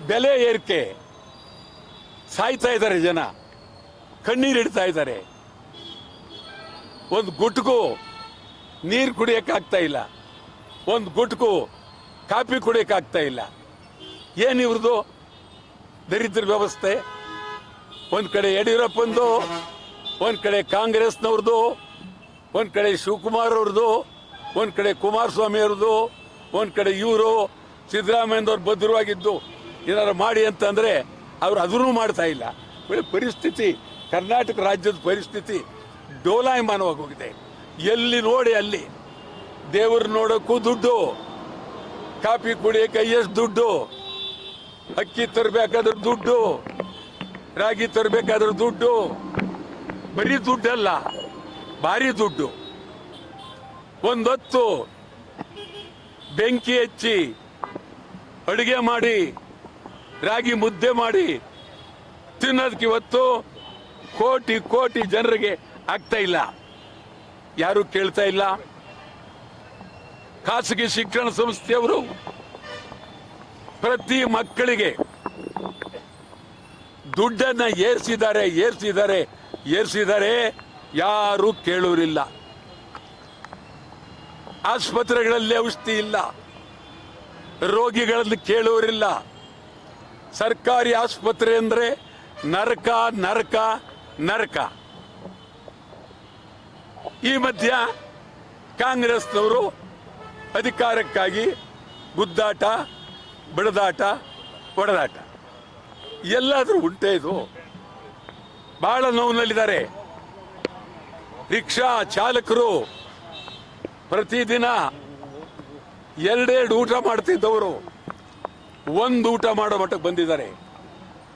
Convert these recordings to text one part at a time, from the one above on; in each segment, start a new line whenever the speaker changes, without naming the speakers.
ಬೆಲೆ ಏರಿಕೆ, ಸಾಯ್ತಾ ಇದ್ದಾರೆ ಜನ, ಕಣ್ಣೀರಿಡ್ತಾ ಇದ್ದಾರೆ. ಒಂದು ಗುಟ್ಕು ನೀರು ಕುಡಿಯೋಕ್ಕಾಗ್ತಾ ಇಲ್ಲ, ಒಂದು ಗುಟ್ಕು ಕಾಫಿ ಕುಡಿಯೋಕ್ಕಾಗ್ತಾ ಇಲ್ಲ. ಏನಿವ್ರದ್ದು ದರಿದ್ರ ವ್ಯವಸ್ಥೆ? ಒಂದು ಕಡೆ ಯಡಿಯೂರಪ್ಪಂದು, ಒಂದು ಕಡೆ ಕಾಂಗ್ರೆಸ್ನವ್ರದ್ದು, ಒಂದು ಕಡೆ ಶಿವಕುಮಾರ್ ಅವ್ರದ್ದು, ಒಂದು ಕಡೆ ಕುಮಾರಸ್ವಾಮಿ ಅವ್ರದ್ದು, ಒಂದು ಕಡೆ ಇವರು ಸಿದ್ದರಾಮಯ್ಯನವ್ರು ಭದ್ರವಾಗಿದ್ದು ಏನಾರು ಮಾಡಿ ಅಂತಂದರೆ ಅವ್ರು ಅದನ್ನೂ ಮಾಡ್ತಾ ಇಲ್ಲ. ಪರಿಸ್ಥಿತಿ, ಕರ್ನಾಟಕ ರಾಜ್ಯದ ಪರಿಸ್ಥಿತಿ ಡೋಲಾಯಮಾನವಾಗಿ ಹೋಗಿದೆ. ಎಲ್ಲಿ ನೋಡಿ ಅಲ್ಲಿ ದೇವ್ರ ನೋಡೋಕ್ಕೂ ದುಡ್ಡು, ಕಾಫಿ ಕುಡಿಯೋಕೆ ಎಷ್ಟು ದುಡ್ಡು, ಅಕ್ಕಿ ತರಬೇಕಾದ್ರೆ ದುಡ್ಡು, ರಾಗಿ ತರಬೇಕಾದ್ರೆ ದುಡ್ಡು, ಬರೀ ದುಡ್ಡಲ್ಲ ಭಾರಿ ದುಡ್ಡು. ಒಂದೊತ್ತು ಬೆಂಕಿ ಹಚ್ಚಿ ಅಡುಗೆ ಮಾಡಿ ರಾಗಿ ಮುದ್ದೆ ಮಾಡಿ ತಿನ್ನೋದಕ್ಕೆ ಇವತ್ತು ಕೋಟಿ ಕೋಟಿ ಜನರಿಗೆ ಆಗ್ತಾ ಇಲ್ಲ. ಯಾರು ಕೇಳ್ತಾ ಇಲ್ಲ. ಖಾಸಗಿ ಶಿಕ್ಷಣ ಸಂಸ್ಥೆಯವರು ಪ್ರತಿ ಮಕ್ಕಳಿಗೆ ದುಡ್ಡನ್ನ ಏರಿಸಿದ್ದಾರೆ. ಯಾರು ಕೇಳೋರಿಲ್ಲ. ಆಸ್ಪತ್ರೆಗಳಲ್ಲಿ ಔಷಧಿ ಇಲ್ಲ, ರೋಗಿಗಳನ್ನು ಕೇಳೋರಿಲ್ಲ. ಸರ್ಕಾರಿ ಆಸ್ಪತ್ರೆ ಅಂದ್ರೆ ನರಕ ನರಕ ನರಕ. ಈ ಮಧ್ಯ ಕಾಂಗ್ರೆಸ್ನವರು ಅಧಿಕಾರಕ್ಕಾಗಿ ಗುದ್ದಾಟ, ಬಡದಾಟ, ಹೊಡೆದಾಟ ಎಲ್ಲಾದ್ರೂ ಉಂಟೆ. ಇದು ಬಹಳ ನೋವಿನಲ್ಲಿದ್ದಾರೆ. ರಿಕ್ಷಾ ಚಾಲಕರು ಪ್ರತಿದಿನ ಎರಡೆರಡು ಊಟ ಮಾಡ್ತಿದ್ದವರು ಒಂದು ಊಟ ಮಾಡೋ ಮಟ್ಟಕ್ಕೆ ಬಂದಿದ್ದಾರೆ.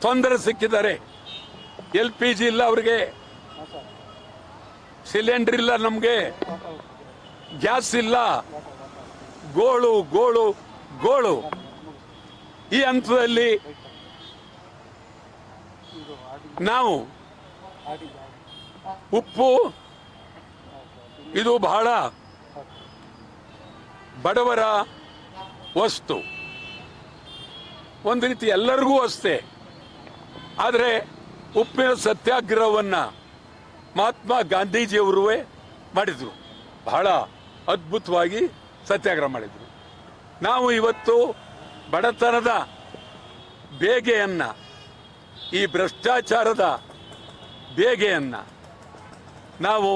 ತೊಂದರೆ ಸಿಕ್ಕಿದ್ದಾರೆ. LPG ಇಲ್ಲ ಅವ್ರಿಗೆ, ಸಿಲಿಂಡರ್ ಇಲ್ಲ, ನಮಗೆ ಗ್ಯಾಸ್ ಇಲ್ಲ. ಗೋಳು ಗೋಳು ಗೋಳು. ಈ ಹಂತದಲ್ಲಿ ನಾವು ಉಪ್ಪು ಇದು ಬಹಳ ಬಡವರ ವಸ್ತು, ಒಂದು ರೀತಿ ಎಲ್ಲರಿಗೂ ಅಷ್ಟೇ. ಆದರೆ ಉಪ್ಪಿನ ಸತ್ಯಾಗ್ರಹವನ್ನ ಮಹಾತ್ಮ ಗಾಂಧೀಜಿಯವರು ಮಾಡಿದ್ರು. ಬಹಳ ಅದ್ಭುತವಾಗಿ ಸತ್ಯಾಗ್ರಹ ಮಾಡಿದ್ರು. ನಾವು ಇವತ್ತು ಬಡತನದ ಬೇಗೆಯನ್ನ, ಈ ಭ್ರಷ್ಟಾಚಾರದ ಬೇಗೆಯನ್ನ ನಾವು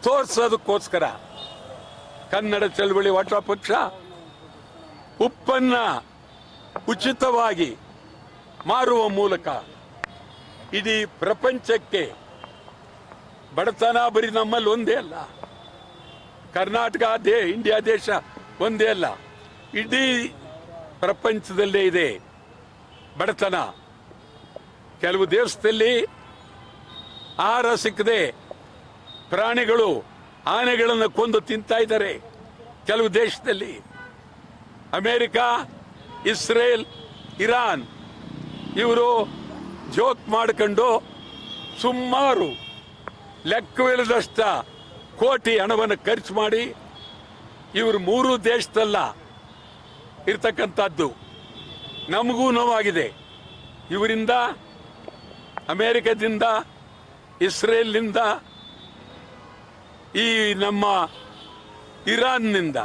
ತೋರಿಸೋದಕ್ಕೋಸ್ಕರ ಕನ್ನಡ ಚಳವಳಿ ವಾಟ ಪಕ್ಷ ಉಪ್ಪನ್ನ ಉಚಿತವಾಗಿ ಮಾರುವ ಮೂಲಕ ಇಡೀ ಪ್ರಪಂಚಕ್ಕೆ, ಬಡತನ ಬರೀ ನಮ್ಮಲ್ಲಿ ಒಂದೇ ಅಲ್ಲ, ಕರ್ನಾಟಕ ಇಂಡಿಯಾ ದೇಶ ಒಂದೇ ಅಲ್ಲ, ಇಡೀ ಪ್ರಪಂಚದಲ್ಲೇ ಇದೆ ಬಡತನ. ಕೆಲವು ದೇಶದಲ್ಲಿ ಆಹಾರ ಸಿಕ್ಕದೆ ಪ್ರಾಣಿಗಳು, ಆನೆಗಳನ್ನು ಕೊಂದು ತಿಂತಾ ಇದ್ದಾರೆ. ಕೆಲವು ದೇಶದಲ್ಲಿ ಅಮೆರಿಕ, ಇಸ್ರೇಲ್, ಇರಾನ್ ಇವರು ಜೋಕ್ ಮಾಡಿಕೊಂಡು ಸುಮಾರು ಲೆಕ್ಕವಿಲ್ಲದಷ್ಟ ಕೋಟಿ ಹಣವನ್ನು ಖರ್ಚು ಮಾಡಿ ಇವರು ಮೂರು ದೇಶದಲ್ಲ ಇರ್ತಕ್ಕಂಥದ್ದು. ನಮಗೂ ನೋವಾಗಿದೆ. ಇವರಿಂದ, ಅಮೆರಿಕದಿಂದ, ಇಸ್ರೇಲ್ನಿಂದ, ಈ ನಮ್ಮ ಇರಾನ್ನಿಂದ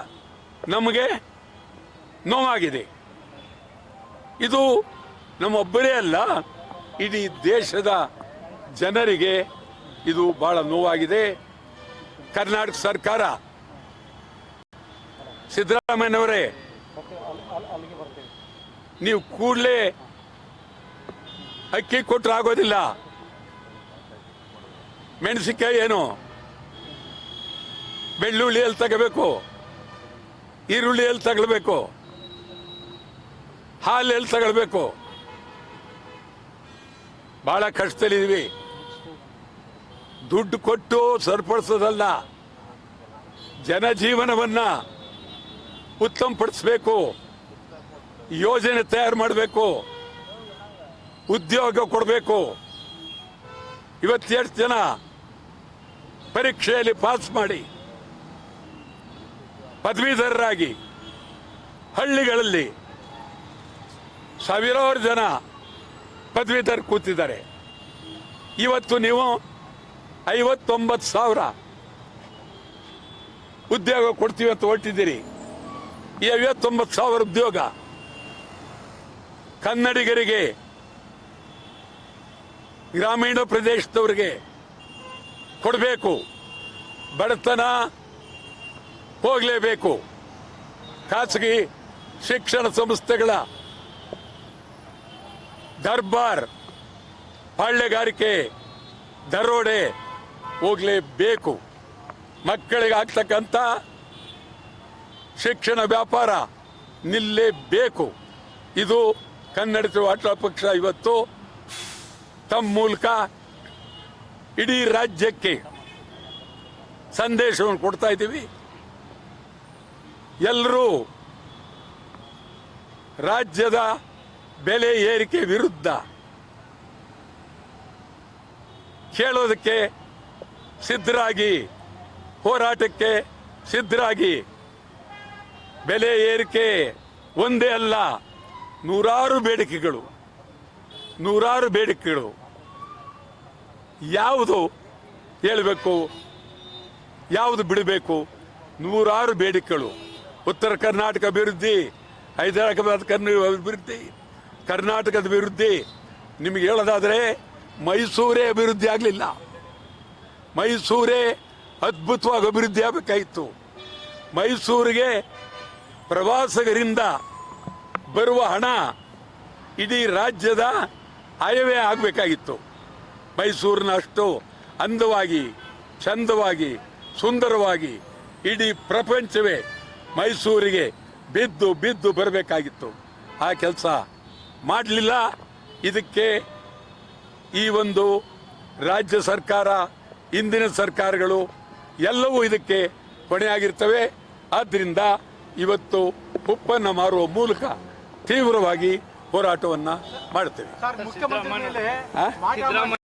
ನಮಗೆ ನೋವಾಗಿದೆ. ಇದು ನಮ್ಮೊಬ್ಬರೇ ಅಲ್ಲ, ಇಡೀ ದೇಶದ ಜನರಿಗೆ ಇದು ಬಹಳ ನೋವಾಗಿದೆ. ಕರ್ನಾಟಕ ಸರ್ಕಾರ, ಸಿದ್ದರಾಮಯ್ಯನವರೇ, ನೀವು ಕೂಡಲೇ ಅಕ್ಕಿ ಕೊಟ್ಟರೆ ಆಗೋದಿಲ್ಲ. ಮೆಣಸಿನಕಾಯಿ ಏನು, ಬೆಳ್ಳುಳ್ಳಿ ಎಲ್ಲಿ ತಗೋಬೇಕು, ಈರುಳ್ಳಿ ಎಲ್ಲಿ ತಗೊಳ್ಬೇಕು, ಹಾಲು ಎಲ್ಲಿ ತಗೊಳ್ಬೇಕು? ಬಹಳ ಕಷ್ಟದಲ್ಲಿದ್ದೀವಿ. ದುಡ್ಡು ಕೊಟ್ಟು ಸರಿಪಡಿಸೋದಲ್ಲ, ಜನಜೀವನವನ್ನ ಉತ್ತಮಪಡಿಸಬೇಕು, ಯೋಜನೆ ತಯಾರು ಮಾಡಬೇಕು, ಉದ್ಯೋಗ ಕೊಡಬೇಕು. ಇವತ್ತೆಷ್ಟು ಜನ ಪರೀಕ್ಷೆಯಲ್ಲಿ ಪಾಸ್ ಮಾಡಿ ಪದವೀಧರರಾಗಿ ಹಳ್ಳಿಗಳಲ್ಲಿ ಸಾವಿರಾರು ಜನ ಪದವೀಧರ ಕೂತಿದ್ದಾರೆ. ಇವತ್ತು ನೀವು 59,000 ಉದ್ಯೋಗ ಕೊಡ್ತೀವಿ ಅಂತ ಹೊರಟಿದ್ದೀರಿ. ಈ 59,000 ಉದ್ಯೋಗ ಕನ್ನಡಿಗರಿಗೆ, ಗ್ರಾಮೀಣ ಪ್ರದೇಶದವರಿಗೆ ಕೊಡಬೇಕು. ಬಡತನ ಹೋಗಲೇಬೇಕು. ಖಾಸಗಿ ಶಿಕ್ಷಣ ಸಂಸ್ಥೆಗಳ ದರ್ಬಾರ್, ಪಾಳ್ಯಗಾರಿಕೆ, ದರೋಡೆ ಹೋಗಲೇಬೇಕು. ಮಕ್ಕಳಿಗೆ ಆಗ್ತಕ್ಕಂಥ ಶಿಕ್ಷಣ ವ್ಯಾಪಾರ ನಿಲ್ಲೇಬೇಕು. ಇದು ಕನ್ನಡ ಅಟಲ ಪಕ್ಷ ಇವತ್ತು ತಮ್ಮ ಮೂಲಕ ಇಡೀ ರಾಜ್ಯಕ್ಕೆ ಸಂದೇಶವನ್ನು ಕೊಡ್ತಾ ಇದ್ದೀವಿ. ಎಲ್ಲರೂ ರಾಜ್ಯದ ಬೆಲೆ ಏರಿಕೆ ವಿರುದ್ಧ ಕೇಳೋದಕ್ಕೆ ಸಿದ್ಧರಾಗಿ, ಹೋರಾಟಕ್ಕೆ ಸಿದ್ಧರಾಗಿ. ಬೆಲೆ ಏರಿಕೆ ಒಂದೇ ಅಲ್ಲ, ನೂರಾರು ಬೇಡಿಕೆಗಳು. ಯಾವುದು ಹೇಳಬೇಕು, ಯಾವುದು ಬಿಡಬೇಕು? ನೂರಾರು ಬೇಡಿಕೆಗಳು. ಉತ್ತರ ಕರ್ನಾಟಕ ಅಭಿವೃದ್ಧಿ, ಹೈದರಾಬಾದ್ ಅಭಿವೃದ್ಧಿ, ಕರ್ನಾಟಕದ ಅಭಿವೃದ್ಧಿ. ನಿಮಗೆ ಹೇಳೋದಾದರೆ ಮೈಸೂರೇ ಅಭಿವೃದ್ಧಿ ಆಗಲಿಲ್ಲ. ಮೈಸೂರೇ ಅದ್ಭುತವಾಗಿ ಅಭಿವೃದ್ಧಿ ಆಗಬೇಕಾಯಿತು. ಮೈಸೂರಿಗೆ ಪ್ರವಾಸಿಗರಿಂದ ಬರುವ ಹಣ ಇಡೀ ರಾಜ್ಯದ ಆಯವೇ ಆಗಬೇಕಾಗಿತ್ತು. ಮೈಸೂರಿನ ಅಷ್ಟು ಅಂದವಾಗಿ, ಚಂದವಾಗಿ, ಸುಂದರವಾಗಿ ಇಡೀ ಪ್ರಪಂಚವೇ ಮೈಸೂರಿಗೆ ಬಿದ್ದು ಬರಬೇಕಾಗಿತ್ತು. ಆ ಕೆಲಸ ಮಾಡಲಿಲ್ಲ. ಇದಕ್ಕೆ ಈ ಒಂದು ರಾಜ್ಯ ಸರ್ಕಾರ, ಇಂದಿನ ಸರ್ಕಾರಗಳು ಎಲ್ಲವೂ ಇದಕ್ಕೆ ಹೊಣೆಯಾಗಿರ್ತವೆ. ಆದ್ದರಿಂದ ಇವತ್ತು ಉಪ್ಪನ್ನು ಮಾರುವ ಮೂಲಕ ತೀವ್ರವಾಗಿ ಹೋರಾಟವನ್ನು ಮಾಡ್ತೇವೆ.